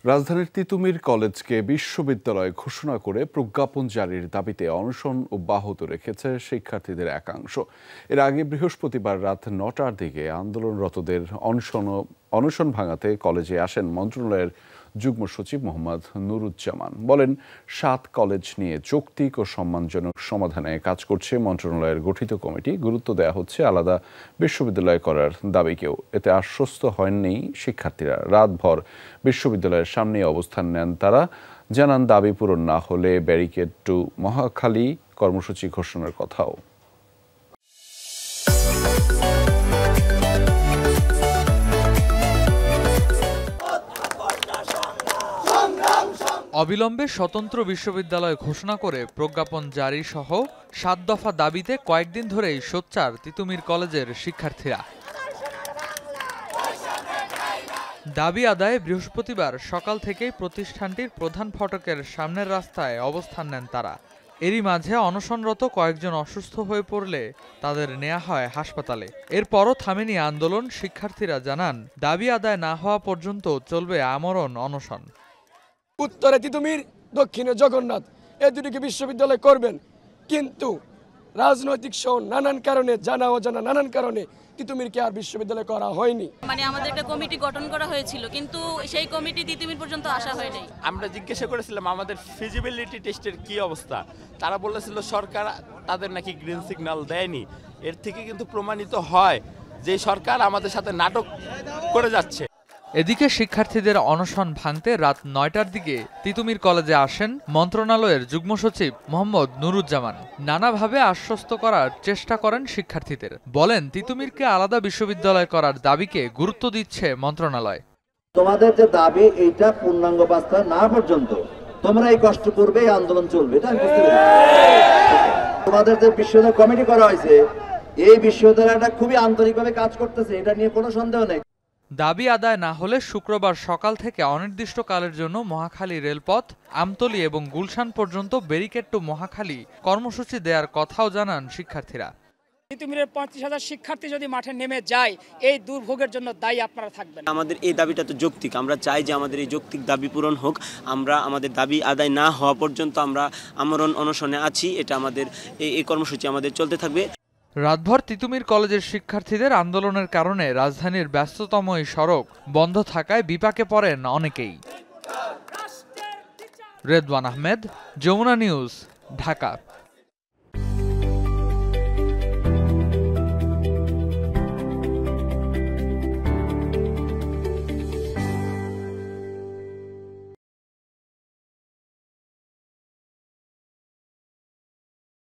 রাজধানীর তিতুমির কলেজকে বিশ্ববিদ্যালয় ঘোষণা করে প্রজ্ঞাপন জারির দাবিতে অনশন অব্যাহত রেখেছে শিক্ষার্থীদের একাংশ। এর আগে বৃহস্পতিবার রাত ৯টার দিকে আন্দোলনরতদের অনশন ভাঙাতে কলেজে আসেন মন্ত্রণালয়ের যুগ্ম সচিব মোহাম্মদ নুরুজ্জামান। বলেন, ৭ কলেজ নিয়ে যৌক্তিক ও সম্মানজনক সমাধানে কাজ করছে মন্ত্রণালয়ের গঠিত কমিটি। গুরুত্ব দেওয়া হচ্ছে আলাদা বিশ্ববিদ্যালয় করার দাবিকেও। এতে আশ্বস্ত হয়নি শিক্ষার্থীরা। রাতভর বিশ্ববিদ্যালয়ের সামনে অবস্থান নেন তারা। জানান, দাবি পূরণ না হলে ব্যারিকেড টু মহাখালী কর্মসূচি ঘোষণার কথাও। অবিলম্বে স্বতন্ত্র বিশ্ববিদ্যালয় ঘোষণা করে প্রজ্ঞাপন জারি সহ ৭ দফা দাবিতে কয়েকদিন ধরেই সোচ্চার তিতুমির কলেজের শিক্ষার্থীরা। দাবি আদায়ে বৃহস্পতিবার সকাল থেকেই প্রতিষ্ঠানটির প্রধান ফটকের সামনের রাস্তায় অবস্থান নেন তারা। এরই মাঝে অনশনরত কয়েকজন অসুস্থ হয়ে পড়লে তাদের নেওয়া হয় হাসপাতালে। এরপরও থামেনি আন্দোলন। শিক্ষার্থীরা জানান, দাবি আদায় না হওয়া পর্যন্ত চলবে আমরণ অনশন। উত্তরে তিতুমির, দক্ষিণে জগন্নাথ, এই দুটিকে বিশ্ববিদ্যালয় করবেন, কিন্তু রাজনৈতিক সহ নানান কারণে, জানা অজানা নানান কারণে তিতুমিরকে আর বিশ্ববিদ্যালয় করা হয়নি। আমাদের একটা কমিটি গঠন করা হয়েছিল, কিন্তু সেই কমিটি তিতুমির পর্যন্ত আসা হয়নি। আমরা জিজ্ঞাসা করেছিলাম আমাদের ফিজিবিলিটি টেস্টের কি অবস্থা। তারা বলেছিল সরকার তাদের নাকি গ্রিন সিগন্যাল দেয়নি। এর থেকে কিন্তু প্রমাণিত হয় যে সরকার আমাদের সাথে নাটক করে যাচ্ছে। এদিকে শিক্ষার্থীদের অনশন ভাঙতে রাত ৯টার দিকে তিতুমির কলেজে আসেন মন্ত্রণালয়ের যুগ্ম সচিব মোহাম্মদ নুরুজ্জামান। নানাভাবে আশ্বস্ত করার চেষ্টা করেন শিক্ষার্থীদের। বলেন, তিতুমিরকে আলাদা বিশ্ববিদ্যালয় করার দাবিকে গুরুত্ব দিচ্ছে মন্ত্রণালয়। তোমাদের যে দাবি, এইটা পূর্ণাঙ্গ বাস্তবায়ন না পর্যন্ত তোমরা এই কষ্ট করবে, এই আন্দোলন চলবে, এটা আমি বুঝতে পেরেছি। তোমাদের যে বিশ্ববিদ্যালয় কমিটি করা হয়েছে, এই বিশ্ববিদ্যালয়টা খুবই আন্তরিকভাবে কাজ করতেছে, এটা নিয়ে কোনো সন্দেহ নেই। দাবি আদায় না হলে শুক্রবার সকাল থেকে অনির্দিষ্টকালের জন্য মহাখালী রেলপথ, আমতলী এবং গুলশান পর্যন্ত ব্যারিকেড টু মহাখালী কর্মসূচি দেওয়ার কথাও জানান শিক্ষার্থীরা। তিতুমিরের ৩৫,০০০ শিক্ষার্থী যদি মাঠে নেমে যায়, এই দুর্ভোগের জন্য দায়ী আপনারা থাকবেন। আমাদের এই দাবিটা তো যৌক্তিক, আমরা চাই যে আমাদের এই যৌক্তিক দাবি পূরণ হোক। আমরা আমাদের দাবি আদায় না হওয়া পর্যন্ত আমরা আমরণ অনশনে আছি। এটা আমাদের এই কর্মসূচি আমাদের চলতে থাকবে। রাতভর তিতুমির কলেজের শিক্ষার্থীদের আন্দোলনের কারণে রাজধানীর ব্যস্ততম এই সড়ক বন্ধ থাকায় বিপাকে পড়েন অনেকেই। রেদওয়ান আহমেদ, যমুনা নিউজ, ঢাকা।